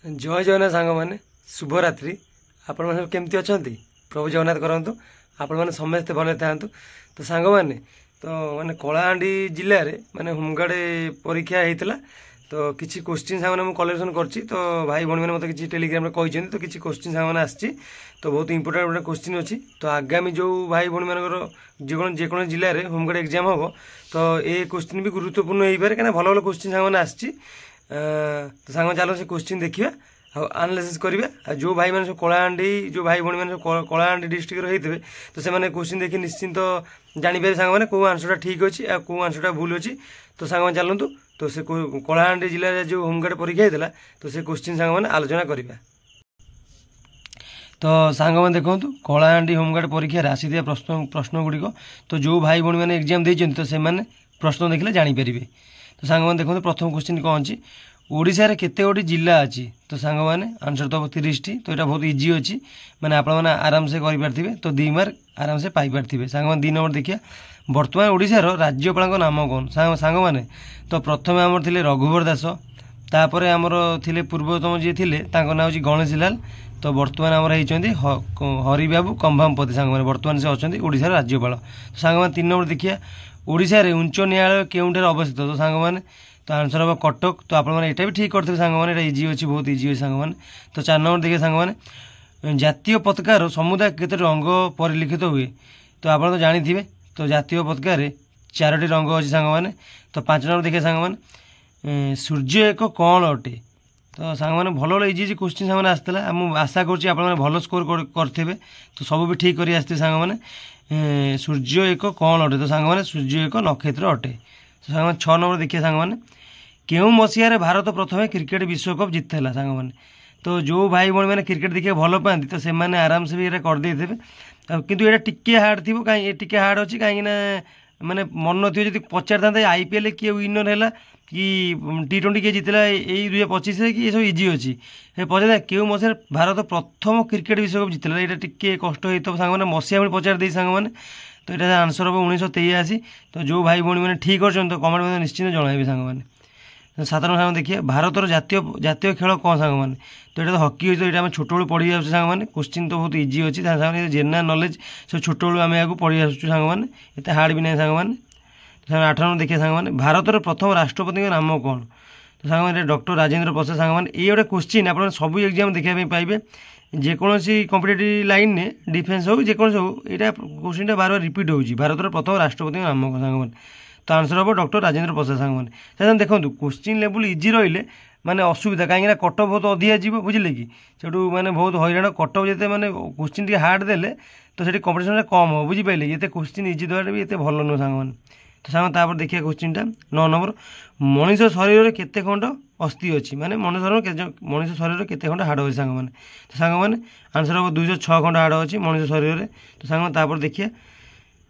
जय जगन्नाथ सांग मैंने शुभरात्रि। आपण मैंने केमती अच्छा प्रभु जगन्नाथ करंतु आपण मैंने समस्ते भले था। तो सांग मैंने तो मैंने कलाहांडी जिले में मैंने होमगार्ड परीक्षा होता तो किसी क्वेश्चन सांग मैंने कलेक्शन करची। तो भाई भौणी मैंने मतलब किसी टेलीग्राम में कहते तो किसी क्वेश्चन सांग मैंने आसी तो बहुत इंपोर्टेंट गोटे क्वेश्चन अच्छी। तो आगामी जो भाई भौणी मान जेको जिले में होमगार्ड एग्जाम हम तो ये क्वेश्चन भी गुरुत्वपूर्ण हो पारे कहीं भल भल क्वेश्चन सांग मैंने आसी। तो सांग चलो से क्वेश्चन देखा आनालिसिस करवा। जो भाई मैंने कलाहांडी जो भाई भौणी मैंने कलाहांडी डिस्ट्रिक्ट होते तो से क्वेश्चन देखी निश्चिंत जापर सांग मैंने कौ आंसरटा ठीक अच्छी आ कौ आंसरटा भूल अच्छी। तो सांग चलतु तो से कलाहांडी जिले जो होमगार्ड परीक्षा होता तो से क्वेश्चन सांग मैंने आलोचना करवा। तो सांग मैंने देखो कलाहांडी होमगार्ड परीक्षा आसी प्रश्न गुड़िक तो जो भाई भौणी मैंने एग्जाम देते तो से प्रश्न देखले जापर। तो सांग मैंने देखो प्रथम क्वेश्चन कौन अच्छी ओडिशा रे केते गोटी जिला अच्छी। तो सांग मैंने आंसर तो 30 टी। तो यहाँ बहुत इजी अच्छी मैंने आप आराम से करें तो 2 मार्क आराम से पाइपर। सांग मैंने 2 नंबर देखिए बर्तमान ओडिशार राज्यपाल नाम कौन सांग मैंने। तो प्रथम आमर थे रघुवर दास तापर आमर थे पूर्वतम जी थे नाम हूँ गणेश लाल। तो बर्तमान आमर होती हरिबाबू कंभामपति सांग मैंने बर्तमान से अच्छा ओडिशार राज्यपाल। तो सांग मैंने 3 नंबर देखिए ओडिशा रे उच्च न्यायालय केउंठार अवस्थित। तो सांग मैंने तो आंसर हम कटक। तो आपटा भी ठीक करते सांग मैंने इजी अच्छी बहुत इजी अच्छी सांग मैंने। तो 4 नंबर देखिए सांग मैंने जातीय पताकार समुदाय केते रंग परिलिखित हुए। तो आप तो जानी तो जातीय पताकार 4टी रंग अच्छी सांग मैंने। तो 5 नंबर देखिए सांग मैंने सूर्य एक कौन अटे। तो सांग मैंने भल भल इजी इजी क्वेश्चन सांग आसाला मुझे आशा करें भल स्कोर करेंगे। तो सब भी ठीक कर आसते सांग मैंने सूर्य एक कौन अटे। तो सांग मैंने सूर्य एक नक्षत्र अटे। तो सांग 6 नंबर देखिए सांग मैंने केउं मसीह भारत प्रथम क्रिकेट विश्वकप जीतला सांग मैंने। तो जो भाई भौणी मैंने क्रिकेट देखिए भल पाती तो से आराम से भी ये करदे किंतु ये टिके हार्ड थी कहीं टिके हार्ड अच्छी कहीं माने मन नथी जब पचार था आईपीएल किए विनर है कि T20 किए जीतला यही 2025 कि ये सब इजी अच्छी पचार केउं मसीह भारत प्रथम क्रिकेट विश्वकप जीतला यहाँ टिके कष्ट होता सांग मैंने मसीहा पचार दे सांग मैंने। तो यहाँ आंसर हम 1983। तो जो भाई भौणी मैंने ठीक कर तो कमेंट में निश्चिंत जनइबे सांग मैंने। 7 नंबर सांग देखिए भारतर जातीय खेल कौन सांग मैंने। तो यहाँ तो हकी हो तो छोट बेलू पढ़ी आस सांग मैंने क्वेश्चन तो बहुत इजी अच्छी जेनराल नॉलेज सब छोट बेलू आम यहाँ पढ़ी आसुँ सांग मैंने एत हार्ड भी नहीं सांग मैंने। तो 8 नंबर देखिए सांग मैंने भारतर प्रथम राष्ट्रपति नाम कौन। तो सांग मैंने डॉक्टर राजेंद्र प्रसाद सांग मैंने ये गोटे क्वेश्चन आप सब एग्जाम देखा पाइबे जेकोसी कॉम्पिटिटिव लाइन में डिफेन्स हो जेकोसी हो यहाँ क्वेश्चन बार बार रिपीट होगी भारतर प्रथम राष्ट्रपति नाम कौन सांग मैंने। तो आंसर हम डॉक्टर राजेंद्र प्रसाद सांग मैंने। देखो क्वेश्चन लेवल इजी रही माने असुविधा कहीं कट बहुत अधिका जीव बुझे कि सेठू मैंने बहुत हईराण कट जिते मैंने क्वेश्चन टी हार्ड देले तो से कम्पिटिशन कम हो बुझीपारे ये क्वेश्चन इजी देवाटा भी ये भल नुह सांग मैंने। तो सांग तापर देखिए क्वेश्चन टा 9 नंबर मनीष शरीर में केते खंड अस्थि अच्छी माने मनीष शरीर में केते खंड हाड़ अच्छी सांग मैंने। तो सांग मैंने आंसर हम 206 खंड हाड़ अच्छी मनीष शरीर में। तो सांग तापर देखिए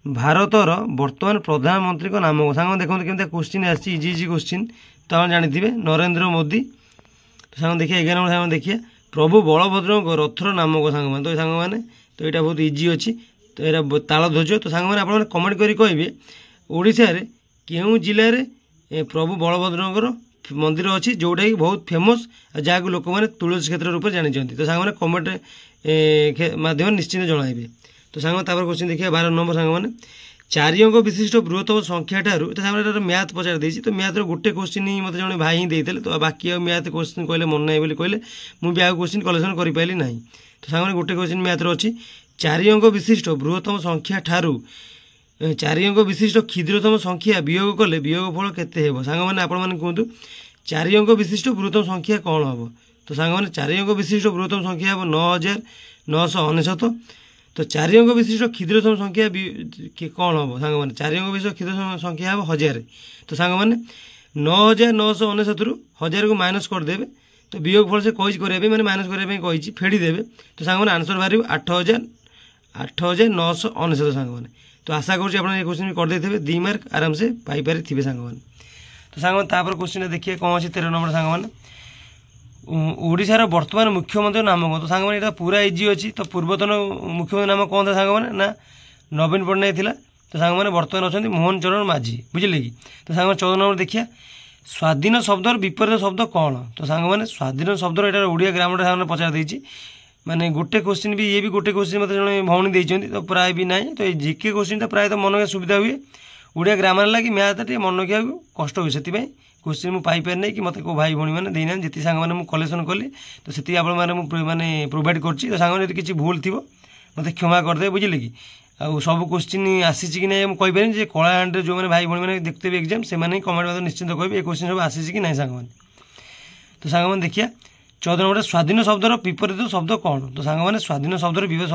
भारतर वर्तमान प्रधानमंत्री नाम को सांग देखो केमती क्वेश्चन आसी इजी इजी क्वेश्चन तो आप जानते नरेंद्र मोदी। तो सांग देखिए 11 नंबर सांग देखिए प्रभु बलभद्र रथर नाम को सांग मैंने। तो सांग मैंने तो यहाँ बहुत इजी अच्छी तो यहाँ तालध्वज। तो सांग मैंने आप कमेंट करें कहे ओडिशा रे केउं जिले में प्रभु बलभद्र मंदिर अच्छी जोटा कि बहुत फेमस जहाँ लोक मैंने तुलसी क्षेत्र रूप से जानते। तो सांग मैंने कमेंट माध्यम निश्चिंत जनइबे। तो सांग क्वेश्चन देखिए 12 नंबर सांग मैंने 4 अंक विशिष्ट बृहत्तम संख्या ठार। तो सांग मैथ पचार देती तो मैथ्र गोटे क्वेश्चन ही मतलब जड़े भाई ही देते तो बाकी मैथ क्वेश्चन कहले मन ना कहले मुझे आगे क्वेश्चन कलेक्शन करें ना। तो सांग गोटे क्वेश्चन मैथ्र अच्छी 4 अंक विशिष्ट बृहत्तम संख्या ठारू 4 अंक विशिष्ट क्षुद्रतम संख्या वियोग कले वियोग फल केते हेबो सांग मैंने आपण मैंने कहतु 4 अंक विशिष्ट बृहत्तम संख्या कौन हम। तो सांग मैंने 4 अंक विशिष्ट बृहत्तम संख्या हम 9999। तो 4 अंक विशिष्ट क्षुद्रतम संख्या कौन हम सांग मैंने 4 अंक विशिष्ट क्षुद्रतम संख्या हम 1000। तो सांग मैंने 9999 रु 1000 को माइनस करदेवे तो वियोग फल से कही करेंगे मैंने माइनस करने कही फेड़ीदेवे। तो सांग मैंने आंसर बाहर 8999 सांग मैंने। तो आशा करुँच आप क्वेश्चन करदे 2 मार्क आराम से पाइपर थे सांग मैंने। तो सांग तापर क्वेश्चन देखिए कौन अच्छी 13 नंबर सांग मैंने ओडिशार वर्तमान मुख्यमंत्री नाम कौन। तो सांग मैंने यहाँ पूरा इजी अच्छी तो पूर्वतन मुख्यमंत्री नाम कौन था सांग मैंने ना नवीन पट्टनायक थिला। तो सांग मैंने वर्तमान अच्छा मोहन चरण माझी बुझे कि। तो सांग 14 नंबर देखिए ସ୍ୱାଧୀନ ଶବ୍ଦର ବିପରୀତ ଶବ୍ଦ କ'ଣ? ତ ସାଙ୍ଗମାନେ ସ୍ୱାଧୀନ ଶବ୍ଦର ଏଇଟା ଓଡ଼ିଆ ଗ୍ରାମାରଟା ସାଙ୍ଗମାନେ ପଚାରି ଦେଇଛି। ମାନେ ଗୋଟେ କୋଶ୍ଚିନ୍ ବି ଇଏ ବି ଗୋଟେ କୋଶ୍ଚିନ୍ ମୋତେ ଜଣେ ଭଉଣୀ ଦେଇଛନ୍ତି, ତ ପ୍ରାୟ ବି ନାହିଁ। ତ ଏଇ ଜିକେ କୋଶ୍ଚିନ୍ଟା ପ୍ରାୟତଃ ମନେ ରଖିବା ସୁବିଧା ହୁଏ, ଓଡ଼ିଆ ଗ୍ରାମାର ଲାଗି ମ୍ୟାଥ୍ ଟିକେ ମନେ ରଖିବାକୁ କଷ୍ଟ ହୁଏ। ସେଥିପାଇଁ କୋଶ୍ଚିନ୍ ମୁଁ ପାଇପାରି ନାହିଁ କି ମୋତେ କେଉଁ ଭାଇ ଭଉଣୀମାନେ ଦେଇନାହାନ୍ତି। ଯେତିକି ସାଙ୍ଗମାନେ ମୁଁ କଲେକ୍ସନ୍ କଲି ତ ସେତିକି ଆପଣମାନେ ମୁଁ ମାନେ ପ୍ରୋଭାଇଡ଼ କରୁଛି। ତ ସାଙ୍ଗମାନେ ଯଦି କିଛି ଭୁଲ ଥିବ ମୋତେ କ୍ଷମା କରିଦେବେ, ବୁଝିଲେ କି। ଆଉ ସବୁ କୋଶ୍ଚିନ୍ ଆସିଛି କି ନାହିଁ ମୁଁ କହିପାରିନି। ଯେ କଳାହାଣ୍ଡିରେ ଯେଉଁମାନେ ଭାଇ ଭଉଣୀମାନେ ଦେଖୁଥିବେ ଏକ୍ଜାମ୍, ସେମାନେ ହିଁ କମେଣ୍ଟ ମଧ୍ୟ ନିଶ୍ଚିନ୍ତ କହିବେ ଏ କୋଶ୍ଚିନ୍ ସବୁ ଆସିଛି କି ନାହିଁ ସାଙ୍ଗମାନେ। ତ ସାଙ୍ଗମାନେ ଦେଖିବା 14 ନମ୍ବରରେ ସ୍ୱାଧୀନ ଶବ୍ଦର ବିପରୀତ ଶବ୍ଦ କ'ଣ? ତ ସାଙ୍ଗମାନେ ସ୍ୱାଧୀନ ଶବ୍ଦର ବିପରୀତ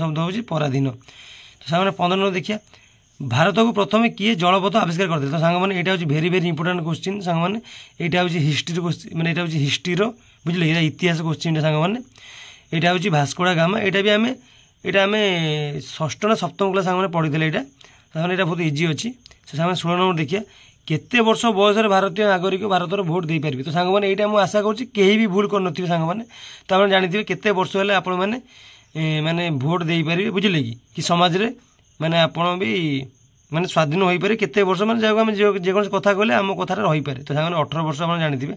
ଶବ୍ଦ ହେଉଛି ପରାଧୀନ। ତ ସାଙ୍ଗମାନେ 15 ନମ୍ବର ଦେଖିବା ଭାରତକୁ ପ୍ରଥମେ କିଏ ଜଳପଥ ଆବିଷ୍କାର କରିଥିଲେ? ତ ସାଙ୍ଗମାନେ ଏଇଟା ହେଉଛି ଭେରି ଭେରି ଇମ୍ପୋର୍ଟାଣ୍ଟ କୋଶ୍ଚିନ୍ ସାଙ୍ଗମାନେ। ଏଇଟା ହେଉଛି ହିଷ୍ଟ୍ରି କୋଶ୍ଚିନ୍, ମାନେ ଏଇଟା ହେଉଛି ହିଷ୍ଟ୍ରିର, ବୁଝିଲେ, ଏଇଟା ଇତିହାସ କୋଶ୍ଚିନ୍ଟା ସାଙ୍ଗମାନେ। ଏଇଟା ହେଉଛି ଭାସ୍କୋ ଡା ଗାମା। ଏଇଟା ଆମେ ଷଷ୍ଠ ନା ସପ୍ତମ କ୍ଲାସ୍ ସାଙ୍ଗମାନେ ପଢ଼ିଥିଲେ। ଏଇଟା ସାଙ୍ଗମାନେ ଏଇଟା ବହୁତ ଇଜି ଅଛି। ସେ ସାଙ୍ଗମାନେ 16 ନମ୍ବର ଦେଖିବା କେତେ ବର୍ଷ ବୟସରେ ଭାରତୀୟ ନାଗରିକ ଭାରତର ଭୋଟ ଦେଇପାରିବେ? ତ ସାଙ୍ଗମାନେ ଏଇଟା ମୁଁ ଆଶା କରୁଛି କେହି ବି ଭୁଲ କରିନଥିବେ ସାଙ୍ଗମାନେ। ତ ଆପଣ ଜାଣିଥିବେ କେତେ ବର୍ଷ ହେଲେ ଆପଣମାନେ ମାନେ ଭୋଟ ଦେଇପାରିବେ, ବୁଝିଲେ କି ସମାଜରେ ମାନେ ଆପଣ ବି ମାନେ ସ୍ୱାଧୀନ ହୋଇପାରେ କେତେ ବର୍ଷ, ମାନେ ଯାହାକୁ ଆମେ ଯେକୌଣସି କଥା କହିଲେ ଆମ କଥାରେ ରହିପାରେ। ତ ସାଙ୍ଗମାନେ 18 ବର୍ଷ ଆପଣ ଜାଣିଥିବେ।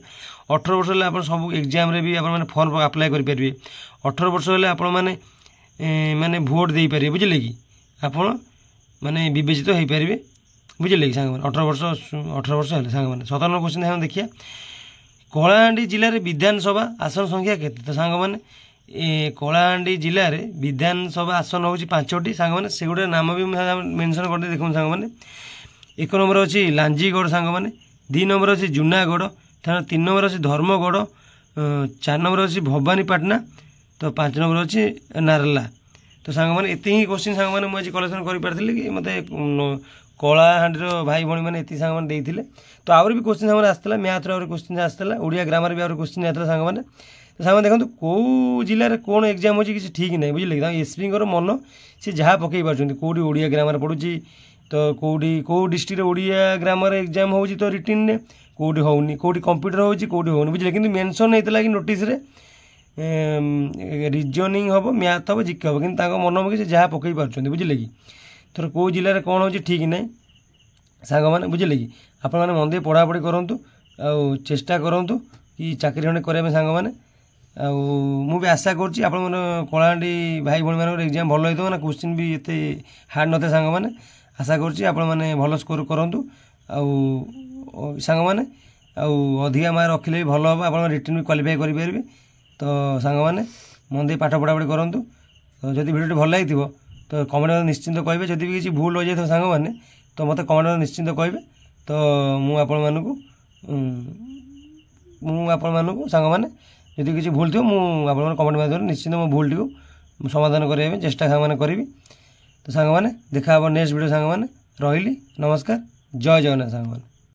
18 ବର୍ଷ ହେଲେ ଆପଣ ସବୁ ଏକ୍ଜାମ୍ରେ ବି ଆପଣମାନେ ଫର୍ମ ଆପ୍ଲାଏ କରିପାରିବେ। 18 ବର୍ଷ ହେଲେ ଆପଣମାନେ ମାନେ ଭୋଟ ଦେଇପାରିବେ, ବୁଝିଲେ କି ଆପଣ ମାନେ ବିବେଚିତ ହୋଇପାରିବେ, ବୁଝିଲେ କି ସାଙ୍ଗମାନେ 18 ବର୍ଷ ହେଲେ ସାଙ୍ଗମାନେ। 17 ନମ୍ବର କୋଶ୍ଚିନ୍ ସାଙ୍ଗମାନେ ଦେଖିବା କଳାହାଣ୍ଡି ଜିଲ୍ଲାରେ ବିଧାନସଭା ଆସନ ସଂଖ୍ୟା କେତେ? ତ ସାଙ୍ଗମାନେ କଳାହାଣ୍ଡି ଜିଲ୍ଲାରେ ବିଧାନସଭା ଆସନ ହେଉଛି 5ଟି ସାଙ୍ଗମାନେ। ସେଗୁଡ଼ା ନାମ ବି ମୁଁ ମେନସନ୍ କରିଦେଇ ଦେଖନ୍ତୁ ସାଙ୍ଗମାନେ। 1 ନମ୍ବର ଅଛି ଲାଞ୍ଜିଗଡ଼ ସାଙ୍ଗମାନେ, 2 ନମ୍ବର ଅଛି ଜୁନାଗଡ଼, 3 ନମ୍ବର ଅଛି ଧର୍ମଗଡ଼, 4 ନମ୍ବର ଅଛି ଭବାନୀପାଟଣା, ତ 5 ନମ୍ବର ଅଛି ନାର୍ଲା। ତ ସାଙ୍ଗମାନେ ଏତିକି ହିଁ କୋଶ୍ଚିନ୍ ସାଙ୍ଗମାନେ ମୁଁ ଆଜି କଲେକ୍ସନ୍ କରିପାରିଥିଲି କି ମୋତେ କଳାହାଣ୍ଡିର ଭାଇ ଭଉଣୀମାନେ ଏତିକି ସାଙ୍ଗମାନେ ଦେଇଥିଲେ। ତ ଆହୁରି ବି କୋଶ୍ଚିନ୍ ସାଙ୍ଗମାନେ ଆସିଥିଲା, ମ୍ୟାଥ୍ର ଆହୁରି କୋଶ୍ଚିନ୍ ଆସିଥିଲା, ଓଡ଼ିଆ ଗ୍ରାମାର ବି ଆହୁରି କୋଶ୍ଚିନ୍ ଆସିଥିଲା ସାଙ୍ଗମାନେ। ତ ସାଙ୍ଗମାନେ ଦେଖନ୍ତୁ କେଉଁ ଜିଲ୍ଲାରେ କ'ଣ ଏକ୍ଜାମ୍ ହେଉଛି କିଛି ଠିକ୍ ନାହିଁ, ବୁଝିଲେ କି। ତାଙ୍କ ଏସ୍ପିଙ୍କର ମନ ସେ ଯାହା ପକାଇ ପାରୁଛନ୍ତି, କେଉଁଠି ଓଡ଼ିଆ ଗ୍ରାମାର ପଡ଼ୁଛି, ତ କେଉଁ ଡିଷ୍ଟ୍ରିକ୍ଟରେ ଓଡ଼ିଆ ଗ୍ରାମାର ଏକ୍ଜାମ୍ ହେଉଛି ତ ରିଟିନ୍ରେ, କେଉଁଠି ହେଉନି, କେଉଁଠି କମ୍ପ୍ୟୁଟର ହେଉଛି, କେଉଁଠି ହେଉନି, ବୁଝିଲେ। କିନ୍ତୁ ମେନସନ୍ ହେଇଥିଲା କି ନୋଟିସ୍ରେ ରିଜନିଂ ହେବ, ମ୍ୟାଥ୍ ହେବ, ଜିକେ ହେବ, କିନ୍ତୁ ତାଙ୍କ ମନ ପକେଇ ସେ ଯାହା ପକାଇ ପାରୁଛନ୍ତି, ବୁଝିଲେ କି। ଧର କେଉଁ ଜିଲ୍ଲାରେ କ'ଣ ହେଉଛି ଠିକ୍ ନାହିଁ ସାଙ୍ଗମାନେ, ବୁଝିଲେ କି। ଆପଣମାନେ ମନ ଦେଇ ପଢ଼ାପଢ଼ି କରନ୍ତୁ, ଆଉ ଚେଷ୍ଟା କରନ୍ତୁ କି ଚାକିରି ଖଣ୍ଡେ କରିବା ପାଇଁ ସାଙ୍ଗମାନେ। ଆଉ ମୁଁ ବି ଆଶା କରୁଛି ଆପଣଙ୍କର କଳାହାଣ୍ଡି ଭାଇ ଭଉଣୀମାନଙ୍କର ଏକ୍ଜାମ୍ ଭଲ ହେଇଥିବ ନା, କୋଶ୍ଚିନ୍ ବି ଏତେ ହାର୍ଡ଼ ନଥାଏ ସାଙ୍ଗମାନେ। ଆଶା କରୁଛି ଆପଣମାନେ ଭଲ ସ୍କୋର କରନ୍ତୁ ଆଉ ସାଙ୍ଗମାନେ, ଆଉ ଅଧିକା ମାର୍କ ରଖିଲେ ବି ଭଲ ହେବ, ଆପଣ ରିଟିନ୍ ବି କ୍ୱାଲିଫାଏ କରିପାରିବେ। ତ ସାଙ୍ଗମାନେ ମନ ଦେଇ ପାଠ ପଢ଼ାପଢ଼ି କରନ୍ତୁ। ତ ଯଦି ଭିଡ଼ିଓଟି ଭଲ ଲାଗିଥିବ ତ କମେଣ୍ଟ ନିଶ୍ଚିନ୍ତ କହିବେ। ଯଦି ବି କିଛି ଭୁଲ ହୋଇଯାଇଥିବ ସାଙ୍ଗମାନେ ତ ମୋତେ କମେଣ୍ଟ ନିଶ୍ଚିନ୍ତ କହିବେ। ତ ମୁଁ ଆପଣମାନଙ୍କୁ ସାଙ୍ଗମାନେ ଯଦି କିଛି ଭୁଲ ଥିବ ମୁଁ ଆପଣମାନଙ୍କ କମେଣ୍ଟ ମାଧ୍ୟମରେ ନିଶ୍ଚିନ୍ତ ମୋ ଭୁଲଟିକୁ ସମାଧାନ କରିବା ପାଇଁ ଚେଷ୍ଟା ସାଙ୍ଗମାନେ କରିବି। ତ ସାଙ୍ଗମାନେ ଦେଖା ହେବ ନେକ୍ସଟ ଭିଡ଼ିଓ ସାଙ୍ଗମାନେ। ରହିଲି, ନମସ୍କାର, ଜୟ ଜଗନ୍ନାଥ ସାଙ୍ଗମାନେ।